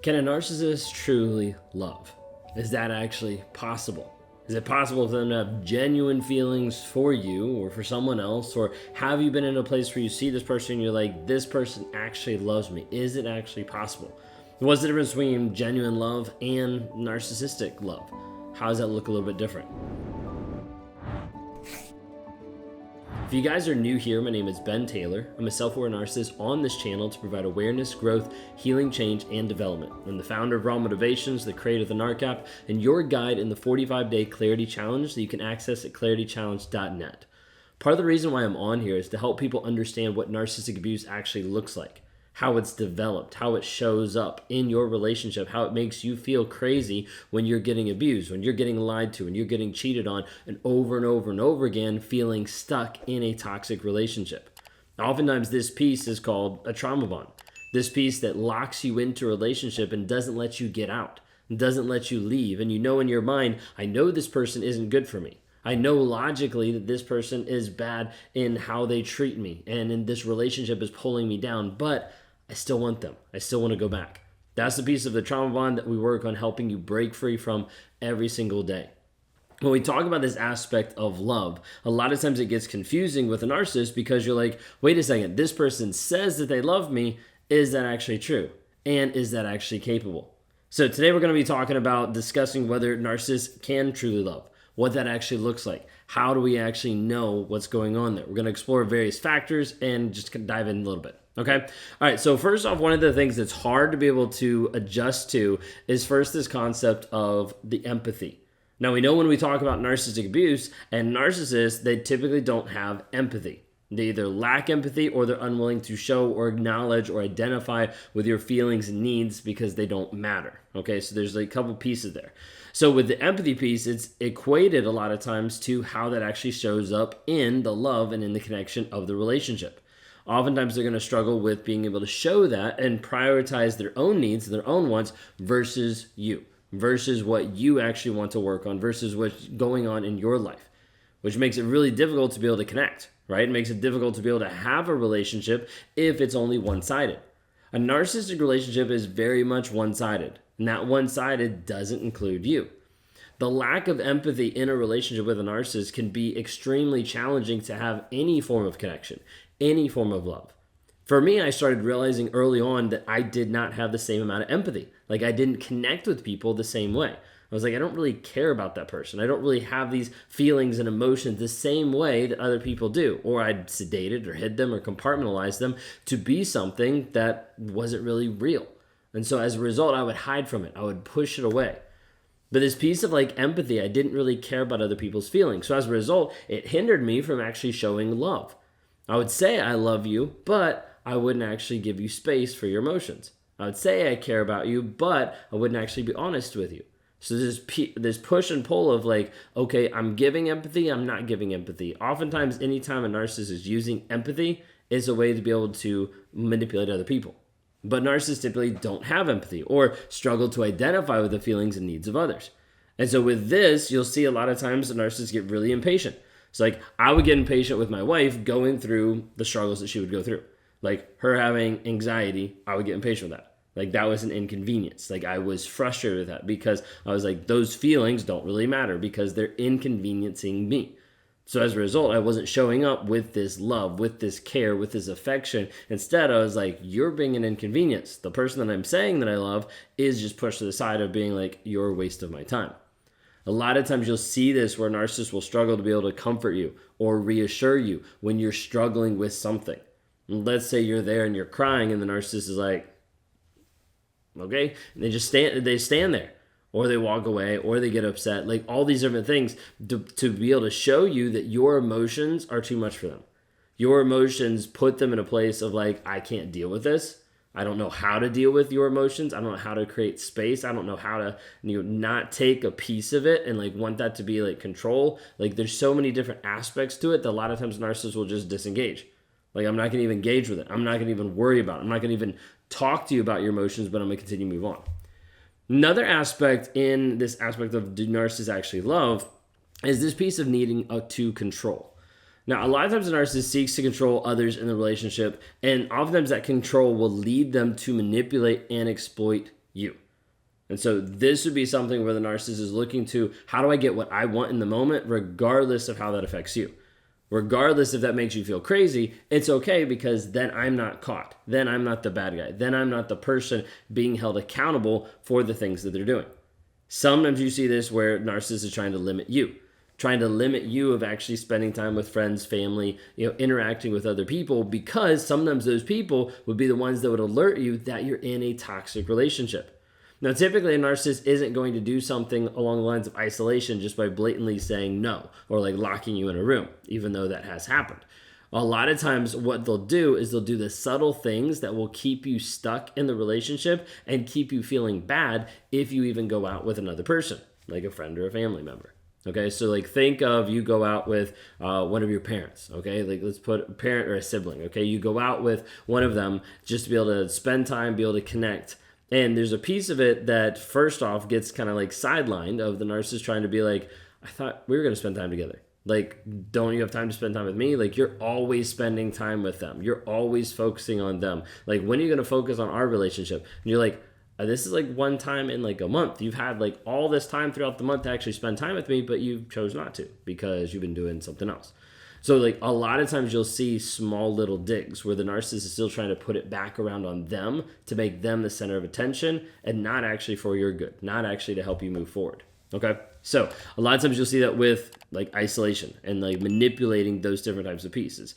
Can a narcissist truly love? Is that actually possible? Is it possible for them to have genuine feelings for you or for someone else? Or have you been in a place where you see this person and you're like, this person actually loves me? Is it actually possible? What's the difference between genuine love and narcissistic love? How does that look a little bit different? If you guys are new here, my name is Ben Taylor. I'm a self-aware narcissist on this channel to provide awareness, growth, healing, change, and development. I'm the founder of Raw Motivations, the creator of the Narc app, and your guide in the 45-day Clarity Challenge that you can access at claritychallenge.net. Part of the reason why I'm on here is to help people understand what narcissistic abuse actually looks like, how it's developed, how it shows up in your relationship, how it makes you feel crazy when you're getting abused, when you're getting lied to, when you're getting cheated on, and over again, feeling stuck in a toxic relationship. Oftentimes, this piece is called a trauma bond. This piece that locks you into a relationship and doesn't let you get out, doesn't let you leave. And you know in your mind, I know this person isn't good for me. I know logically that this person is bad in how they treat me, and in this relationship is pulling me down, but I still want them. I still want to go back. That's the piece of the trauma bond that we work on helping you break free from every single day. When we talk about this aspect of love, a lot of times it gets confusing with a narcissist because you're like, wait a second, this person says that they love me. Is that actually true? And is that actually capable? So today we're going to be talking about discussing whether narcissists can truly love, what that actually looks like. How do we actually know what's going on there? We're going to explore various factors and just dive in a little bit. Okay. All right. So first off, one of the things that's hard to be able to adjust to is first this concept of the empathy. Now we know when we talk about narcissistic abuse and narcissists, they typically don't have empathy. They either lack empathy or they're unwilling to show or acknowledge or identify with your feelings and needs because they don't matter. Okay. So there's like a couple pieces there. So with the empathy piece, it's equated a lot of times to how that actually shows up in the love and in the connection of the relationship. Oftentimes they're going to struggle with being able to show that and prioritize their own needs, their own wants versus you, versus what you actually want to work on, versus what's going on in your life, which makes it really difficult to be able to connect, right? It makes it difficult to be able to have a relationship if it's only one-sided. A narcissistic relationship is very much one-sided, and that one-sided doesn't include you. The lack of empathy in a relationship with a narcissist can be extremely challenging to have any form of connection, any form of love. For me, I started realizing early on that I did not have the same amount of empathy. Like I didn't connect with people the same way. I was like, I don't really care about that person. I don't really have these feelings and emotions the same way that other people do. Or I'd sedated or hid them or compartmentalized them to be something that wasn't really real. And so as a result, I would hide from it. I would push it away. But this piece of like empathy, I didn't really care about other people's feelings. So as a result, it hindered me from actually showing love. I would say I love you, but I wouldn't actually give you space for your emotions. I would say I care about you, but I wouldn't actually be honest with you. So this push and pull of like, okay, I'm giving empathy, I'm not giving empathy. Oftentimes, anytime a narcissist is using empathy, it's a way to be able to manipulate other people. But narcissists typically don't have empathy or struggle to identify with the feelings and needs of others. And so with this, you'll see a lot of times the narcissists get really impatient. So like I would get impatient with my wife going through the struggles that she would go through. Like her having anxiety, I would get impatient with that. Like that was an inconvenience. Like I was frustrated with that because I was like, those feelings don't really matter because they're inconveniencing me. So as a result, I wasn't showing up with this love, with this care, with this affection. Instead, I was like, you're being an inconvenience. The person that I'm saying that I love is just pushed to the side of being like, you're a waste of my time. A lot of times you'll see this where narcissists will struggle to be able to comfort you or reassure you when you're struggling with something. And let's say you're there and you're crying and the narcissist is like, okay, and they stand there. Or they walk away, or they get upset, like all these different things to be able to show you that your emotions are too much for them. Your emotions put them in a place of like, I can't deal with this. I don't know how to deal with your emotions. I don't know how to create space. I don't know how to not take a piece of it and like want that to be like control. Like there's so many different aspects to it that a lot of times narcissists will just disengage. Like I'm not going to even engage with it. I'm not going to even worry about it. I'm not going to even talk to you about your emotions, but I'm going to continue to move on. Another aspect in this aspect of do narcissists actually love is this piece of needing to control. Now, a lot of times a narcissist seeks to control others in the relationship, and oftentimes that control will lead them to manipulate and exploit you. And so this would be something where the narcissist is looking to, how do I get what I want in the moment, regardless of how that affects you? Regardless if that makes you feel crazy, it's okay, because then I'm not caught. Then I'm not the bad guy. Then I'm not the person being held accountable for the things that they're doing. Sometimes you see this where narcissists is trying to limit you of actually spending time with friends, family, interacting with other people, because sometimes those people would be the ones that would alert you that you're in a toxic relationship. Now, typically, a narcissist isn't going to do something along the lines of isolation just by blatantly saying no, or like locking you in a room, even though that has happened. A lot of times what they'll do is they'll do the subtle things that will keep you stuck in the relationship and keep you feeling bad if you even go out with another person, like a friend or a family member. Okay, so like think of you go out with one of your parents, okay? Like let's put a parent or a sibling, okay? You go out with one of them just to be able to spend time, be able to connect. And there's a piece of it that first off gets kind of like sidelined of the narcissist trying to be like, I thought we were going to spend time together. Like, don't you have time to spend time with me? Like, you're always spending time with them. You're always focusing on them. Like, when are you going to focus on our relationship? And you're like, this is like one time in like a month. You've had like all this time throughout the month to actually spend time with me, but you chose not to because you've been doing something else. So like a lot of times you'll see small little digs where the narcissist is still trying to put it back around on them to make them the center of attention and not actually for your good, not actually to help you move forward. Okay. So a lot of times you'll see that with like isolation and like manipulating those different types of pieces.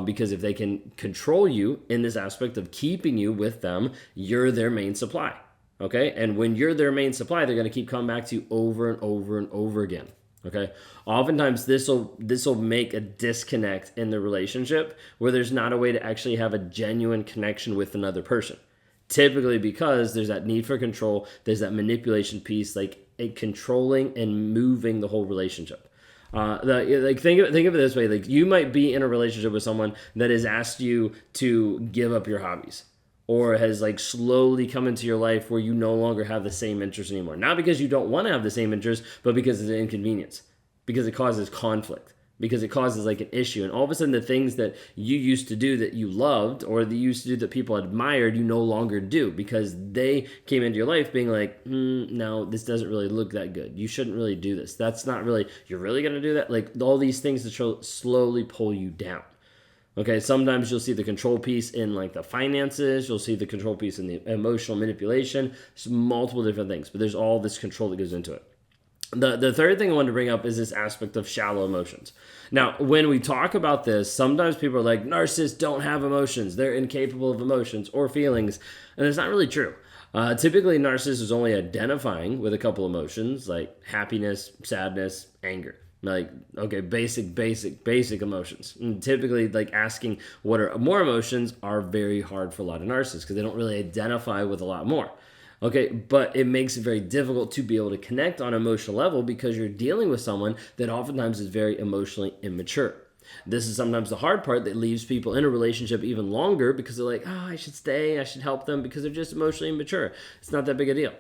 Because if they can control you in this aspect of keeping you with them, you're their main supply. Okay. And when you're their main supply, they're going to keep coming back to you over and over and over again. Okay. Oftentimes this will make a disconnect in the relationship where there's not a way to actually have a genuine connection with another person. Typically because there's that need for control, there's that manipulation piece, like controlling and moving the whole relationship. Think of it this way: like you might be in a relationship with someone that has asked you to give up your hobbies, or has like slowly come into your life where you no longer have the same interest anymore. Not because you don't want to have the same interest, but because it's an inconvenience, because it causes conflict, because it causes like an issue. And all of a sudden the things that you used to do that you loved, or that you used to do that people admired, you no longer do because they came into your life being like, no, this doesn't really look that good. You shouldn't really do this. That's not really, you're really going to do that? Like all these things that slowly pull you down. Okay, sometimes you'll see the control piece in like the finances. You'll see the control piece in the emotional manipulation. There's multiple different things, but there's all this control that goes into it. The third thing I wanted to bring up is this aspect of shallow emotions. Now, when we talk about this, sometimes people are like, narcissists don't have emotions. They're incapable of emotions or feelings. And it's not really true. Typically, narcissists is only identifying with a couple emotions like happiness, sadness, anger. Like, okay, basic emotions. And typically, like asking what are more emotions are very hard for a lot of narcissists because they don't really identify with a lot more. Okay, but it makes it very difficult to be able to connect on an emotional level because you're dealing with someone that oftentimes is very emotionally immature. This is sometimes the hard part that leaves people in a relationship even longer because they're like, oh, I should stay, I should help them because they're just emotionally immature. It's not that big a deal.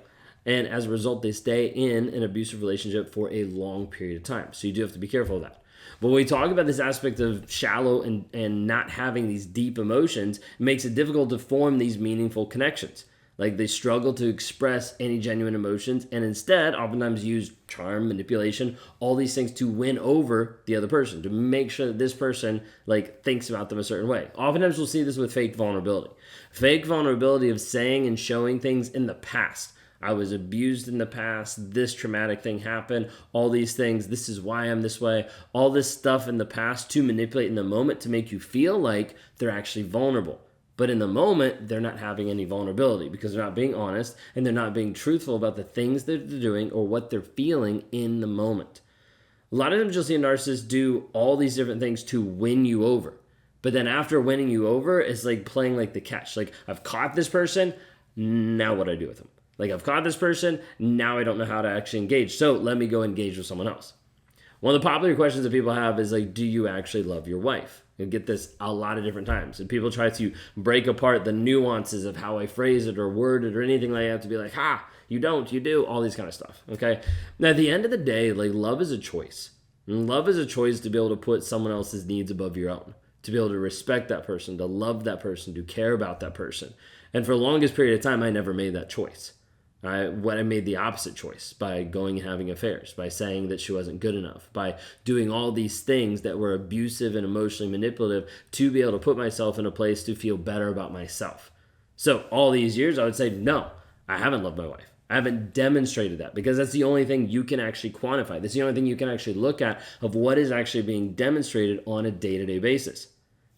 And as a result, they stay in an abusive relationship for a long period of time. So you do have to be careful of that. But when we talk about this aspect of shallow and not having these deep emotions, it makes it difficult to form these meaningful connections. Like they struggle to express any genuine emotions and instead oftentimes use charm, manipulation, all these things to win over the other person, to make sure that this person like thinks about them a certain way. Oftentimes we'll see this with fake vulnerability. Fake vulnerability of saying and showing things in the past. I was abused in the past, this traumatic thing happened, all these things, this is why I'm this way, all this stuff in the past to manipulate in the moment to make you feel like they're actually vulnerable. But in the moment, they're not having any vulnerability because they're not being honest and they're not being truthful about the things that they're doing or what they're feeling in the moment. A lot of times you'll see a narcissist do all these different things to win you over. But then after winning you over, it's like playing like the catch. Like, I've caught this person, now what do I do with them? Like, I've caught this person, now I don't know how to actually engage. So let me go engage with someone else. One of the popular questions that people have is like, do you actually love your wife? You get this a lot of different times. And people try to break apart the nuances of how I phrase it or word it or anything like that to be like, you don't, you do, all these kind of stuff, okay? Now, at the end of the day, like love is a choice. And love is a choice to be able to put someone else's needs above your own, to be able to respect that person, to love that person, to care about that person. And for the longest period of time, I never made that choice. When I made the opposite choice by going and having affairs, by saying that she wasn't good enough, by doing all these things that were abusive and emotionally manipulative to be able to put myself in a place to feel better about myself. So all these years, I would say, no, I haven't loved my wife. I haven't demonstrated that, because that's the only thing you can actually quantify. That's the only thing you can actually look at of what is actually being demonstrated on a day-to-day basis.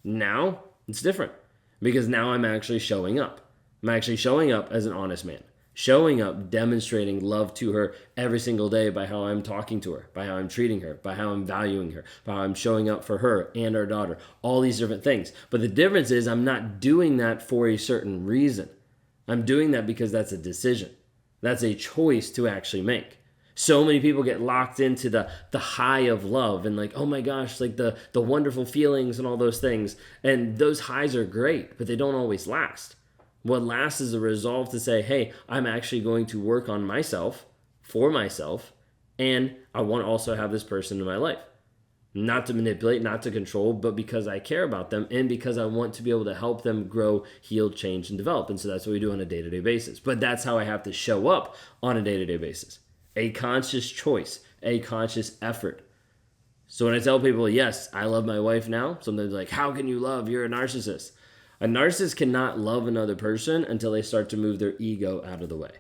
Now, it's different, because now I'm actually showing up. I'm actually showing up as an honest man, showing up, demonstrating love to her every single day by how I'm talking to her, by how I'm treating her, by how I'm valuing her, by how I'm showing up for her and our daughter, all these different things. But the difference is I'm not doing that for a certain reason. I'm doing that because that's a decision. That's a choice to actually make. So many people get locked into the high of love and like, oh my gosh, like the wonderful feelings and all those things. And those highs are great, but they don't always last. What lasts is a resolve to say, hey, I'm actually going to work on myself, for myself, and I want to also have this person in my life. Not to manipulate, not to control, but because I care about them and because I want to be able to help them grow, heal, change, and develop. And so that's what we do on a day-to-day basis. But that's how I have to show up on a day-to-day basis. A conscious choice, a conscious effort. So when I tell people, yes, I love my wife now, sometimes like, how can you love? You're a narcissist. A narcissist cannot love another person until they start to move their ego out of the way.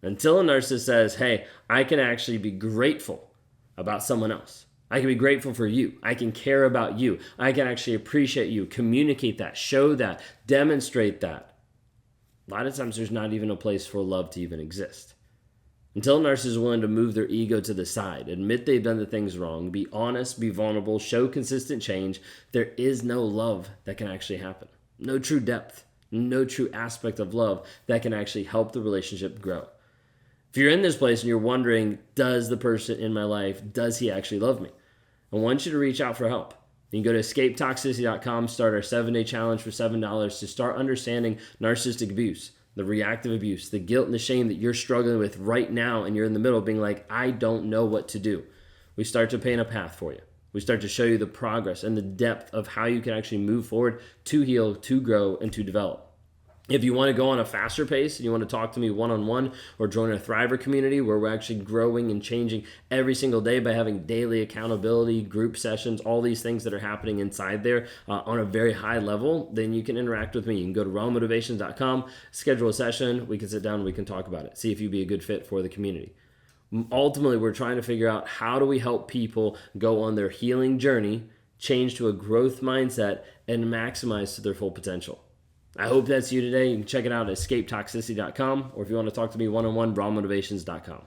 Until a narcissist says, hey, I can actually be grateful about someone else. I can be grateful for you. I can care about you. I can actually appreciate you, communicate that, show that, demonstrate that. A lot of times there's not even a place for love to even exist. Until a narcissist is willing to move their ego to the side, admit they've done the things wrong, be honest, be vulnerable, show consistent change, there is no love that can actually happen. No true depth, no true aspect of love that can actually help the relationship grow. If you're in this place and you're wondering, does the person in my life, does he actually love me? I want you to reach out for help. You can go to escapetoxicity.com, start our 7-day challenge for $7 to start understanding narcissistic abuse, the reactive abuse, the guilt and the shame that you're struggling with right now, and you're in the middle being like, I don't know what to do. We start to paint a path for you. We start to show you the progress and the depth of how you can actually move forward to heal, to grow, and to develop. If you want to go on a faster pace and you want to talk to me one-on-one or join a Thriver community where we're actually growing and changing every single day by having daily accountability, group sessions, all these things that are happening inside there on a very high level, then you can interact with me. You can go to rawmotivations.com, schedule a session, we can sit down and we can talk about it, see if you'd be a good fit for the community. Ultimately, we're trying to figure out how do we help people go on their healing journey, change to a growth mindset, and maximize to their full potential. I hope that's you today. You can check it out at escapetoxicity.com, or if you want to talk to me one-on-one, rawmotivations.com.